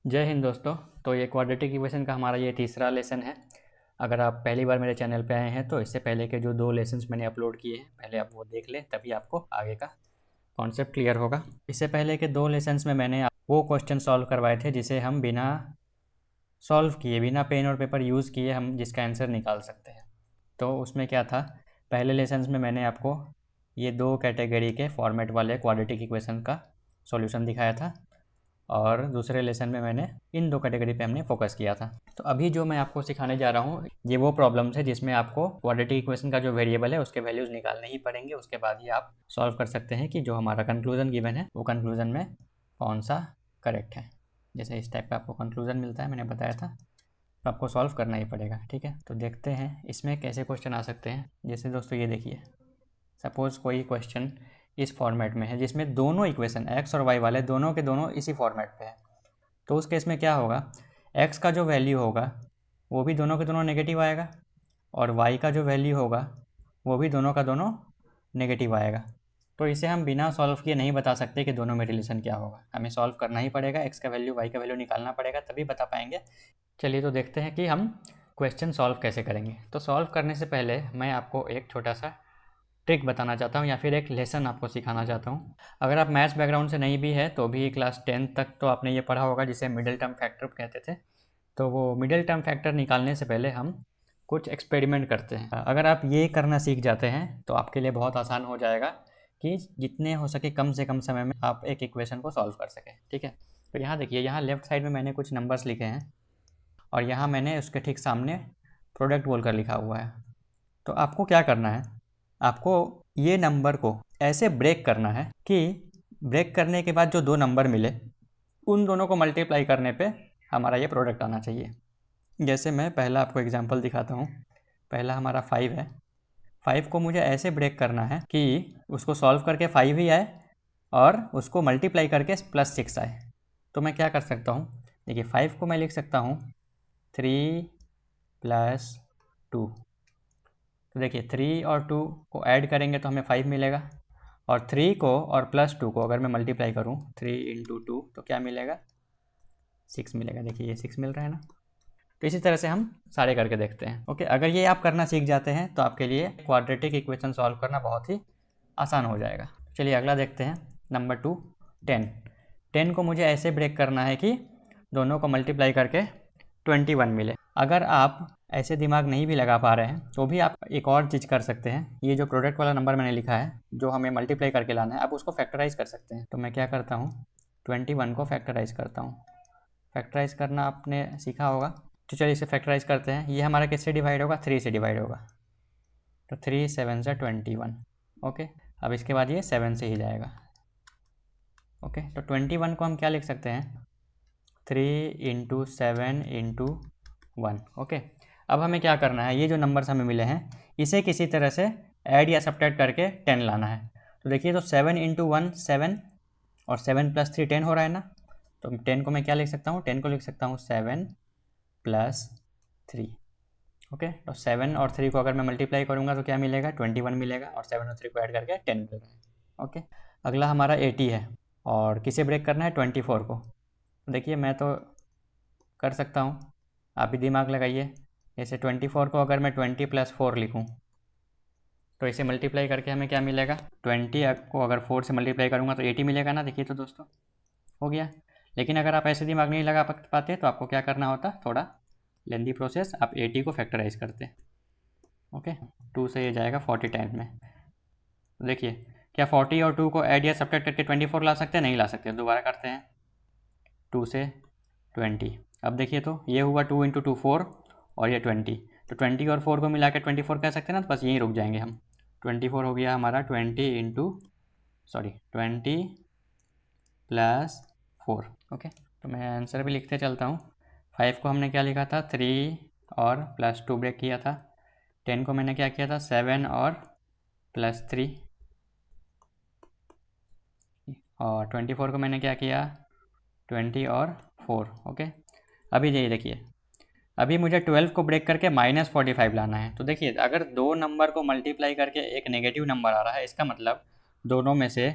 जय हिंद दोस्तों। तो ये क्वाड्रेटिक इक्वेशन का हमारा ये तीसरा लेसन है। अगर आप पहली बार मेरे चैनल पे आए हैं तो इससे पहले के जो 2 लेसन्स मैंने अपलोड किए हैं पहले आप वो देख लें, तभी आपको आगे का कॉन्सेप्ट क्लियर होगा। इससे पहले के 2 लेसन्स में मैंने वो क्वेश्चन सॉल्व करवाए थे जिसे हम बिना सॉल्व किए, बिना पेन और पेपर यूज़ किए हम जिसका आंसर निकाल सकते हैं। तो उसमें क्या था, पहले लेसन्स में मैंने आपको ये 2 कैटेगरी के फॉर्मेट वाले क्वाड्रेटिक इक्वेशन का सॉल्यूशन दिखाया था और दूसरे लेसन में मैंने इन 2 कैटेगरी पे हमने फोकस किया था। तो अभी जो मैं आपको सिखाने जा रहा हूँ ये वो प्रॉब्लम्स है जिसमें आपको क्वाड्रेटिक इक्वेशन का जो वेरिएबल है उसके वैल्यूज़ निकालने ही पड़ेंगे। उसके बाद ही आप सॉल्व कर सकते हैं कि जो हमारा कंक्लूजन गिवन है वो कंक्लूजन में कौन सा करेक्ट है। जैसे इस टाइप का आपको कंक्लूजन मिलता है, मैंने बताया था, तो आपको सॉल्व करना ही पड़ेगा। ठीक है, तो देखते हैं इसमें कैसे क्वेश्चन आ सकते हैं। जैसे दोस्तों ये देखिए, सपोज़ कोई क्वेश्चन इस फॉर्मेट में है जिसमें दोनों इक्वेशन x और y वाले दोनों के दोनों इसी फॉर्मेट पे है। तो उस केस में क्या होगा, x का जो वैल्यू होगा वो भी दोनों के दोनों नेगेटिव आएगा और y का जो वैल्यू होगा वो भी दोनों का दोनों नेगेटिव आएगा। तो इसे हम बिना सॉल्व किए नहीं बता सकते कि दोनों में रिलेशन क्या होगा, हमें सॉल्व करना ही पड़ेगा, x का वैल्यू y का वैल्यू निकालना पड़ेगा तभी बता पाएंगे। चलिए तो देखते हैं कि हम क्वेश्चन सॉल्व कैसे करेंगे। तो सॉल्व करने से पहले मैं आपको एक छोटा सा ट्रिक बताना चाहता हूँ या फिर एक लेसन आपको सिखाना चाहता हूँ। अगर आप मैथ्स बैकग्राउंड से नहीं भी है तो भी क्लास 10 तक तो आपने ये पढ़ा होगा जिसे मिडिल टर्म फैक्टर कहते थे। तो वो मिडिल टर्म फैक्टर निकालने से पहले हम कुछ एक्सपेरिमेंट करते हैं। अगर आप ये करना सीख जाते हैं तो आपके लिए बहुत आसान हो जाएगा कि जितने हो सके कम से कम समय में आप एक इक्वेशन को सॉल्व कर सकें। ठीक है, तो यहाँ देखिए, यहाँ लेफ्ट साइड में मैंने कुछ नंबर्स लिखे हैं और यहाँ मैंने उसके ठीक सामने प्रोडक्ट बोलकर लिखा हुआ है। तो आपको क्या करना है, आपको ये नंबर को ऐसे ब्रेक करना है कि ब्रेक करने के बाद जो 2 नंबर मिले उन दोनों को मल्टीप्लाई करने पे हमारा ये प्रोडक्ट आना चाहिए। जैसे मैं पहला आपको एग्जांपल दिखाता हूँ। पहला हमारा 5 है, 5 को मुझे ऐसे ब्रेक करना है कि उसको सॉल्व करके 5 ही आए और उसको मल्टीप्लाई करके +6 आए। तो मैं क्या कर सकता हूँ, देखिए 5 को मैं लिख सकता हूँ 3 + 2। तो देखिए 3 और 2 को ऐड करेंगे तो हमें 5 मिलेगा और 3 को और +2 को अगर मैं मल्टीप्लाई करूँ 3 × 2 तो क्या मिलेगा, 6 मिलेगा। देखिए ये 6 मिल रहा है ना। तो इसी तरह से हम सारे करके देखते हैं। ओके, अगर ये आप करना सीख जाते हैं तो आपके लिए क्वाड्रेटिक इक्वेशन सॉल्व करना बहुत ही आसान हो जाएगा। चलिए अगला देखते हैं। नंबर 2, 10। 10 को मुझे ऐसे ब्रेक करना है कि दोनों को मल्टीप्लाई करके 21 मिले। अगर आप ऐसे दिमाग नहीं भी लगा पा रहे हैं तो भी आप एक और चीज़ कर सकते हैं। ये जो प्रोडक्ट वाला नंबर मैंने लिखा है जो हमें मल्टीप्लाई करके लाना है, आप उसको फैक्टराइज कर सकते हैं। तो मैं क्या करता हूँ, 21 को फैक्टराइज करता हूँ। फैक्टराइज करना आपने सीखा होगा, तो चलिए इसे फैक्टराइज करते हैं। ये हमारा किससे डिवाइड होगा, 3 से डिवाइड होगा। तो 3 7 से 21। ओके, अब इसके बाद ये 7 से ही जाएगा। ओके, तो 21 को हम क्या लिख सकते हैं, 3 × 7 × 1। ओके, अब हमें क्या करना है, ये जो नंबर्स हमें मिले हैं इसे किसी तरह से ऐड या सब्ट्रैक्ट करके 10 लाना है। तो देखिए, तो 7 × 1 7 और 7 + 3 10 हो रहा है ना। तो 10 को मैं क्या लिख सकता हूँ, 10 को लिख सकता हूँ 7 + 3। ओके, तो 7 और 3 को अगर मैं मल्टीप्लाई करूँगा तो क्या मिलेगा, 21 मिलेगा और 7 और 3 को ऐड करके 10 मिल रहा है। ओके, अगला हमारा 80 है और किसे ब्रेक करना है, 24 को। देखिए मैं तो कर सकता हूँ, आप भी दिमाग लगाइए। जैसे 24 को अगर मैं 20 + 4 लिखूँ तो इसे मल्टीप्लाई करके हमें क्या मिलेगा, 20 को अगर 4 से मल्टीप्लाई करूँगा तो 80 मिलेगा ना। देखिए तो दोस्तों हो गया। लेकिन अगर आप ऐसे दिमाग नहीं लगा पाते तो आपको क्या करना होता, थोड़ा लेंदी प्रोसेस, आप 80 को फैक्टराइज करते। ओके, 2 से ये जाएगा 40 टाइम्स में। तो देखिए, क्या 40 और 2 को ऐड या सब्ट्रैक्ट करके 24 ला सकते हैं, नहीं ला सकते। दोबारा करते हैं, 2 से 20। अब देखिए तो ये हुआ 2 × 2 4 और ये 20। तो 20 और 4 को मिला के 24 कह सकते हैं ना, तो बस यहीं रुक जाएंगे हम। 24 हो गया हमारा 20 + 4। ओके, तो मैं आंसर भी लिखते चलता हूँ। 5 को हमने क्या लिखा था, 3 और +2 ब्रेक किया था। 10 को मैंने क्या किया था, 7 और +3 और 24 को मैंने क्या किया, 20 और 4। ओके, अभी ये देखिए, अभी मुझे 12 को ब्रेक करके -45 लाना है। तो देखिए, अगर 2 नंबर को मल्टीप्लाई करके एक नेगेटिव नंबर आ रहा है, इसका मतलब दोनों में से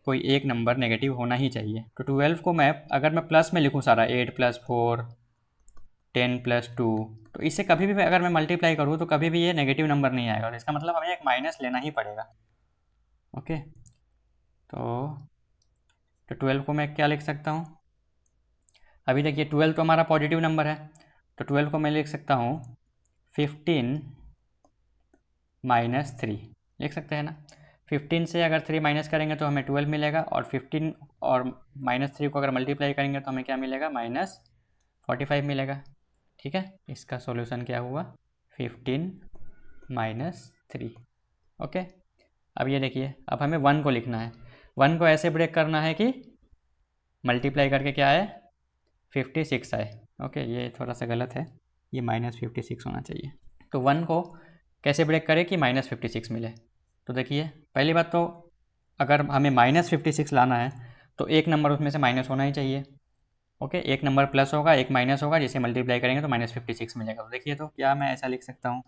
कोई एक नंबर नेगेटिव होना ही चाहिए। तो 12 को मैं अगर मैं प्लस में लिखूँ सारा 8 + 4 10 + 2, तो इससे कभी भी अगर मैं मल्टीप्लाई करूँ तो कभी भी ये नेगेटिव नंबर नहीं आएगा। तो इसका मतलब हमें एक माइनस लेना ही पड़ेगा। ओके, तो 12 को मैं क्या लिख सकता हूँ? अभी देखिए 12 तो हमारा पॉजिटिव नंबर है, तो 12 को मैं लिख सकता हूँ 15 - 3 लिख सकते हैं ना। 15 से अगर 3 माइनस करेंगे तो हमें 12 मिलेगा, और 15 और -3 को अगर मल्टीप्लाई करेंगे तो हमें क्या मिलेगा? -45 मिलेगा। ठीक है, इसका सॉल्यूशन क्या हुआ? 15 - 3। ओके, अब ये देखिए, अब हमें 1 को लिखना है। 1 को ऐसे ब्रेक करना है कि मल्टीप्लाई करके क्या आए? 56 आए। ओके, ये थोड़ा सा गलत है, ये -56 होना चाहिए। तो 1 को कैसे ब्रेक करें कि -56 मिले? तो देखिए, पहली बात तो अगर हमें -56 लाना है तो एक नंबर उसमें से माइनस होना ही चाहिए। ओके, एक नंबर प्लस होगा, एक माइनस होगा, जिसे मल्टीप्लाई करेंगे तो -56 मिलेगा। तो देखिए, तो क्या मैं ऐसा लिख सकता हूँ?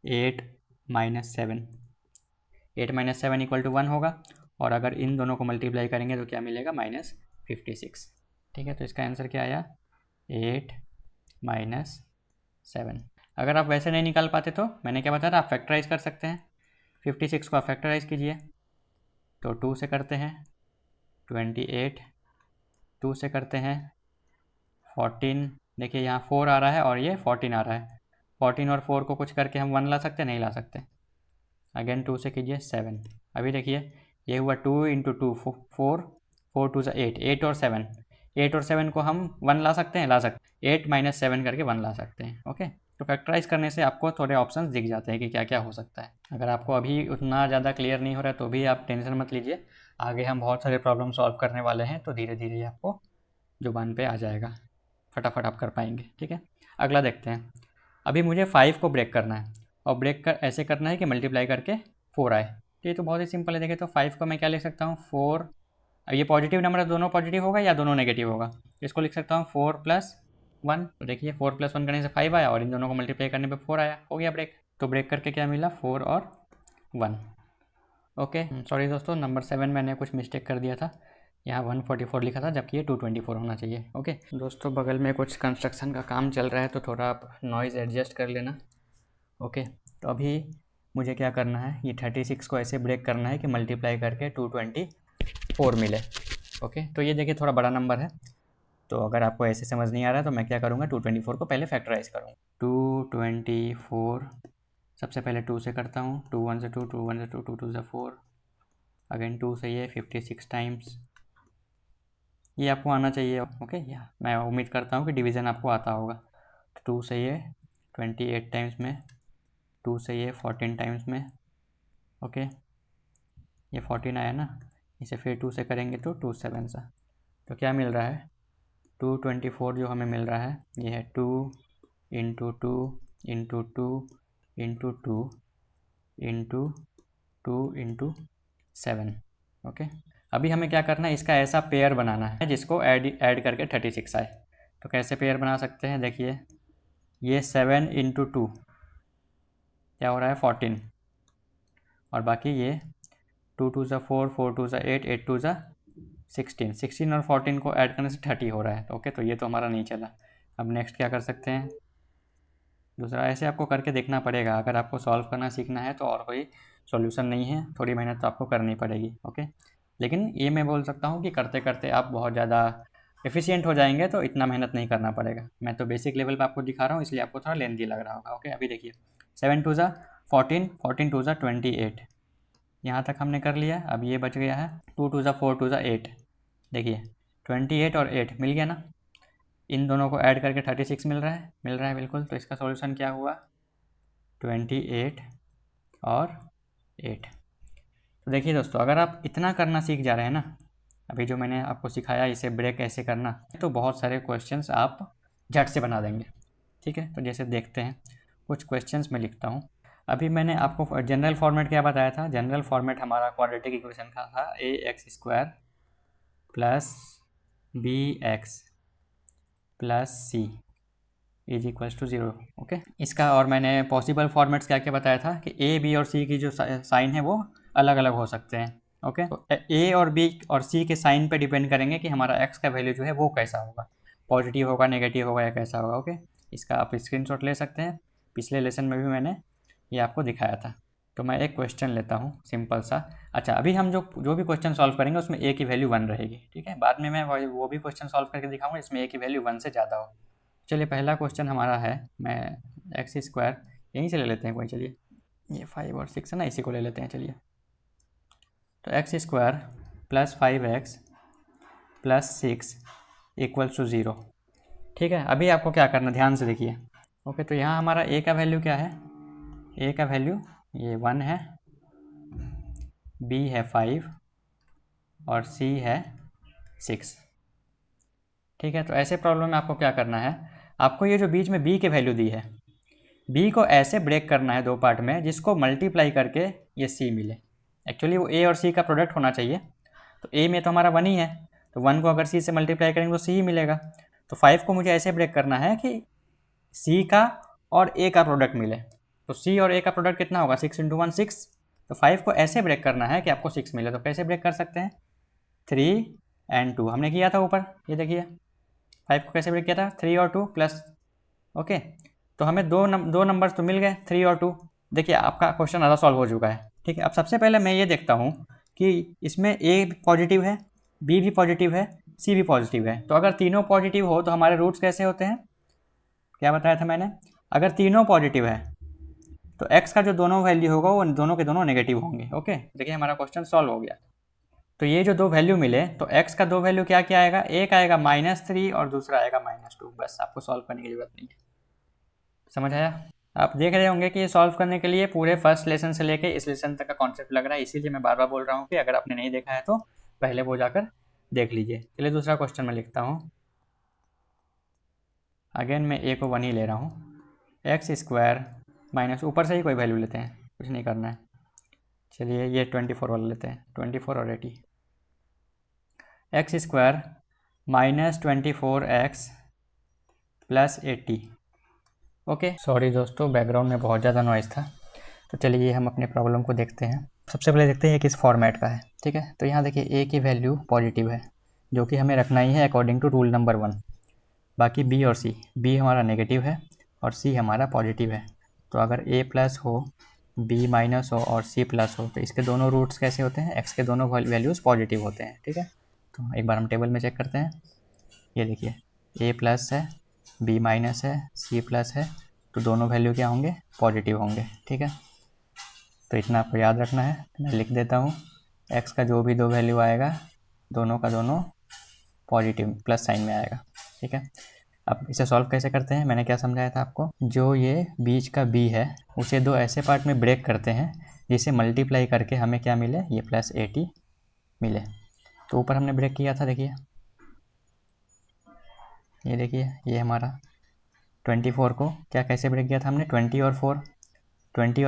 8 - 7, 8 - 7 = 1 होगा, और अगर इन दोनों को मल्टीप्लाई करेंगे तो क्या मिलेगा? -56। ठीक है, तो इसका आंसर क्या आया? 8 - 7। अगर आप वैसे नहीं निकाल पाते तो मैंने क्या बताया था, आप फैक्टराइज कर सकते हैं। 56 को आप फैक्टराइज कीजिए, तो 2 से करते हैं 28, 2 से करते हैं 14, देखिए यहाँ 4 आ रहा है और ये 14 आ रहा है। 14 और 4 को कुछ करके हम 1 ला सकते हैं? नहीं ला सकते। अगेन 2 से कीजिए 7। अभी देखिए, ये हुआ 2 × 2 4, 4 2 8, 8 और 7, 8 और 7 को हम 1 ला सकते हैं? ला सकते हैं। 8 - 7 करके 1 ला सकते हैं। ओके, तो फैक्टराइज करने से आपको थोड़े ऑप्शंस दिख जाते हैं कि क्या क्या हो सकता है। अगर आपको अभी उतना ज़्यादा क्लियर नहीं हो रहा है तो भी आप टेंशन मत लीजिए, आगे हम बहुत सारे प्रॉब्लम सॉल्व करने वाले हैं, तो धीरे धीरे आपको जुबान पे आ जाएगा, फटाफट आप कर पाएंगे। ठीक है, अगला देखते हैं। अभी मुझे 5 को ब्रेक करना है, और ब्रेक कर ऐसे करना है कि मल्टीप्लाई करके 4 आए। तो ये तो बहुत ही सिंपल है। देखिए, तो 5 को मैं क्या लिख सकता हूँ? 4, ये पॉजिटिव नंबर है, दोनों पॉजिटिव होगा या दोनों नेगेटिव होगा? इसको लिख सकता हूँ 4 + 1। तो देखिए, 4 + 1 करने से 5 आया, और इन दोनों को मल्टीप्लाई करने पे 4 आया, हो गया ब्रेक। तो ब्रेक करके क्या मिला? 4 और 1। ओके, सॉरी दोस्तों, नंबर 7 मैंने कुछ मिस्टेक कर दिया था, यहाँ 144 लिखा था, जबकि ये 224 होना चाहिए। ओके दोस्तों, बगल में कुछ कंस्ट्रक्शन का काम चल रहा है, तो थोड़ा आप नॉइज़ एडजस्ट कर लेना। ओके, तो अभी मुझे क्या करना है, ये 36 को ऐसे ब्रेक करना है कि मल्टीप्लाई करके 224 मिले। ओके, तो ये देखिए थोड़ा बड़ा नंबर है, तो अगर आपको ऐसे समझ नहीं आ रहा है तो मैं क्या करूँगा, 224 को पहले फैक्टराइज करूँगा। 224 सबसे पहले 2 से करता हूँ, 2 1 से 2, 2 1 से 2, 2 2 से 4, अगेन 2 से ये 56 टाइम्स, ये आपको आना चाहिए। ओके, या मैं उम्मीद करता हूँ कि डिवीज़न आपको आता होगा। तो 2 से ये 28 टाइम्स में, 2 से ये 14 टाइम्स में। ओके, ये 14 आया ना, इसे फिर 2 से करेंगे तो 2 7 सा, तो क्या मिल रहा है? 224 जो हमें मिल रहा है, ये है 2 × 2 × 2 × 2 × 2 × 7। ओके, अभी हमें क्या करना है, इसका ऐसा पेयर बनाना है जिसको ऐड करके 36 आए। तो कैसे पेयर बना सकते हैं? देखिए, ये 7 × 2 क्या हो रहा है? 14, और बाकी ये 2 2 ज़ा 4, 4 2 ज़ा 8, 8 2 ज़ा 16, 16 और 14 को ऐड करने से 30 हो रहा है। ओके, तो ये तो हमारा नहीं चला। अब नेक्स्ट क्या कर सकते हैं? दूसरा, ऐसे आपको करके देखना पड़ेगा। अगर आपको सॉल्व करना सीखना है तो और कोई सॉल्यूशन नहीं है, थोड़ी मेहनत तो आपको करनी पड़ेगी। ओके, लेकिन ये मैं बोल सकता हूँ कि करते करते आप बहुत ज़्यादा एफिशिएंट हो जाएंगे, तो इतना मेहनत नहीं करना पड़ेगा। मैं तो बेसिक लेवल पे आपको दिखा रहा हूँ, इसलिए आपको थोड़ा लेंथी लग रहा होगा। ओके, अभी देखिए 7 2 ज़ा 14, 14 2 ज़ा 28, यहाँ तक हमने कर लिया। अब ये बच गया है 2 2 ज़ा 4, 2 ज़ा 8, देखिए 28 और 8 मिल गया ना, इन दोनों को ऐड करके 36 मिल रहा है बिल्कुल। तो इसका सॉल्यूशन क्या हुआ? 28 और 8। तो देखिए दोस्तों, अगर आप इतना करना सीख जा रहे हैं ना, अभी जो मैंने आपको सिखाया इसे ब्रेक कैसे करना, तो बहुत सारे क्वेश्चंस आप झट से बना देंगे। ठीक है, तो जैसे देखते हैं कुछ क्वेश्चंस मैं लिखता हूँ। अभी मैंने आपको जनरल फॉर्मेट क्या बताया था? जनरल फॉर्मेट हमारा क्वाड्रेटिक इक्वेशन का था ax² + bx + c = 0। ओके, इसका और मैंने पॉसिबल फॉर्मेट्स क्या क्या बताया था कि ए बी और सी की जो साइन है वो अलग अलग हो सकते हैं। ओके, तो ए और बी और सी के साइन पे डिपेंड करेंगे कि हमारा एक्स का वैल्यू जो है वो कैसा होगा, पॉजिटिव होगा, नेगेटिव होगा या कैसा होगा। ओके, इसका आप स्क्रीनशॉट ले सकते हैं, पिछले लेसन में भी मैंने ये आपको दिखाया था। तो मैं एक क्वेश्चन लेता हूँ सिंपल सा। अच्छा, अभी हम जो भी क्वेश्चन सॉल्व करेंगे उसमें ए की वैल्यू 1 रहेगी, ठीक है। बाद में मैं वो भी क्वेश्चन सॉल्व करके दिखाऊंगा जिसमें ए की वैल्यू 1 से ज़्यादा हो। चलिए, पहला क्वेश्चन हमारा है, मैं एक्स स्क्वायर यहीं से ले लेते हैं कोई, चलिए ये 5 और 6 है ना, इसी को ले लेते हैं। चलिए, तो x square plus 5x plus 6 equals to 0, ठीक है। अभी आपको क्या करना, ध्यान से देखिए। ओके, तो यहाँ हमारा ए का वैल्यू क्या है, ए का वैल्यू ये 1 है, बी है 5 और सी है 6, ठीक है। तो ऐसे प्रॉब्लम में आपको क्या करना है, आपको ये जो बीच में बी के वैल्यू दी है, बी को ऐसे ब्रेक करना है दो पार्ट में जिसको मल्टीप्लाई करके ये सी मिले। एक्चुअली वो ए और सी का प्रोडक्ट होना चाहिए, तो ए में तो हमारा 1 ही है, तो 1 को अगर सी से मल्टीप्लाई करेंगे तो सी ही मिलेगा। तो 5 को मुझे ऐसे ब्रेक करना है कि सी का और ए का प्रोडक्ट मिले। तो सी और ए का प्रोडक्ट कितना होगा, 6 × 1 6। तो 5 को ऐसे ब्रेक करना है कि आपको 6 मिले। तो कैसे ब्रेक कर सकते हैं, 3 और 2 हमने किया था ऊपर, ये देखिए 5 को कैसे ब्रेक किया था, 3 और 2 प्लस। ओके, तो हमें दो नंबर्स तो मिल गए, 3 और 2। देखिए आपका क्वेश्चन आधा सॉल्व हो चुका है, ठीक है। अब सबसे पहले मैं ये देखता हूँ कि इसमें ए पॉजिटिव है, बी भी पॉजिटिव है, सी भी पॉजिटिव है। तो अगर तीनों पॉजिटिव हो तो हमारे रूट्स कैसे होते हैं, क्या बताया था मैंने, अगर तीनों पॉजिटिव है तो एक्स का जो दोनों वैल्यू होगा वो दोनों के दोनों नेगेटिव होंगे। ओके, देखिए हमारा क्वेश्चन सॉल्व हो गया। तो ये जो दो वैल्यू मिले, तो x का दो वैल्यू क्या क्या आएगा, एक आएगा -3 और दूसरा आएगा -2। बस आपको सॉल्व करने की जरूरत नहीं है, समझ आया। आप देख रहे होंगे कि ये सॉल्व करने के लिए पूरे फर्स्ट लेसन से लेके इस लेसन तक का कॉन्सेप्ट लग रहा है, इसीलिए मैं बार बार बोल रहा हूँ कि अगर आपने नहीं देखा है तो पहले वो जाकर देख लीजिए। चलिए दूसरा क्वेश्चन मैं लिखता हूँ। अगेन मैं ए को 1 ही ले रहा हूँ, एक्स स्क्वायर माइनस ऊपर से ही कोई वैल्यू लेते हैं, कुछ नहीं करना है। चलिए ये 24 वाला लेते हैं, 24 और 80, x square -24x plus 80। Okay, sorry दोस्तों, बैकग्राउंड में बहुत ज़्यादा नॉइज़ था। तो चलिए हम अपने प्रॉब्लम को देखते हैं। सबसे पहले देखते हैं किस फॉर्मेट का है, ठीक है। तो यहाँ देखिए ए की वैल्यू पॉजिटिव है, जो कि हमें रखना ही है अकॉर्डिंग टू रूल नंबर 1। बाकी बी और सी, बी हमारा नेगेटिव है और सी हमारा पॉजिटिव है। तो अगर ए प्लस हो, बी माइनस हो और सी प्लस हो, तो इसके दोनों रूट्स कैसे होते हैं, एक्स के दोनों वैल्यूज़ पॉजिटिव होते हैं, ठीक है। तो एक बार हम टेबल में चेक करते हैं। ये देखिए ए प्लस है, बी माइनस है, सी प्लस है, तो दोनों वैल्यू क्या होंगे, पॉजिटिव होंगे, ठीक है। तो इतना आपको याद रखना है, मैं लिख देता हूँ। एक्स का जो भी दो वैल्यू आएगा दोनों का दोनों पॉजिटिव प्लस साइन में आएगा, ठीक है। अब इसे सॉल्व कैसे करते हैं, मैंने क्या समझाया था आपको, जो ये बीच का बी है उसे दो ऐसे पार्ट में ब्रेक करते हैं जिसे मल्टीप्लाई करके हमें क्या मिले, ये +80 मिले। तो ऊपर हमने ब्रेक किया था, देखिए ये देखिए, ये हमारा 24 को क्या कैसे ब्रेक किया था हमने, 20 और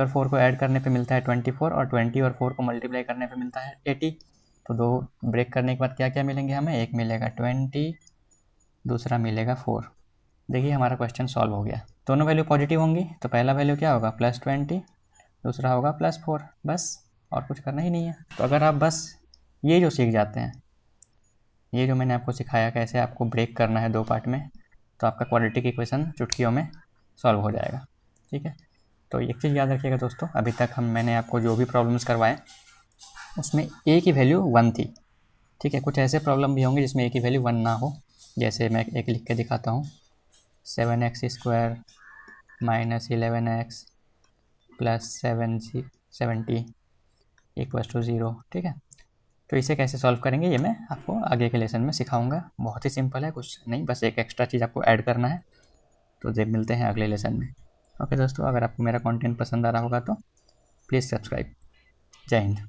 4 को ऐड करने पे मिलता है 24 और 20 और 4 को मल्टीप्लाई करने पे मिलता है 80। तो दो ब्रेक करने के बाद क्या क्या मिलेंगे हमें, एक मिलेगा 20, दूसरा मिलेगा 4। देखिए हमारा क्वेश्चन सॉल्व हो गया। दोनों वैल्यू पॉजिटिव होंगी तो पहला वैल्यू क्या होगा, +20, दूसरा होगा +4, बस और कुछ करना ही नहीं है। तो अगर आप बस ये जो सीख जाते हैं, ये जो मैंने आपको सिखाया कैसे आपको ब्रेक करना है दो पार्ट में, तो आपका क्वाड्रेटिक इक्वेशन चुटकियों में सॉल्व हो जाएगा, ठीक है। तो एक चीज़ याद रखिएगा दोस्तों, अभी तक मैंने आपको जो भी प्रॉब्लम्स करवाए उसमें ए की वैल्यू 1 थी, ठीक है। कुछ ऐसे प्रॉब्लम भी होंगे जिसमें ए की वैल्यू 1 ना हो, जैसे मैं एक लिख के दिखाता हूँ, 7x² -11x प्लस 70 = 0, ठीक है। तो इसे कैसे सॉल्व करेंगे ये मैं आपको आगे के लेसन में सिखाऊंगा। बहुत ही सिंपल है, कुछ नहीं, बस एक एक्स्ट्रा चीज़ आपको ऐड करना है। तो जब मिलते हैं अगले लेसन में। ओके दोस्तों, अगर आपको मेरा कंटेंट पसंद आ रहा होगा तो प्लीज़ सब्सक्राइब। जय हिंद।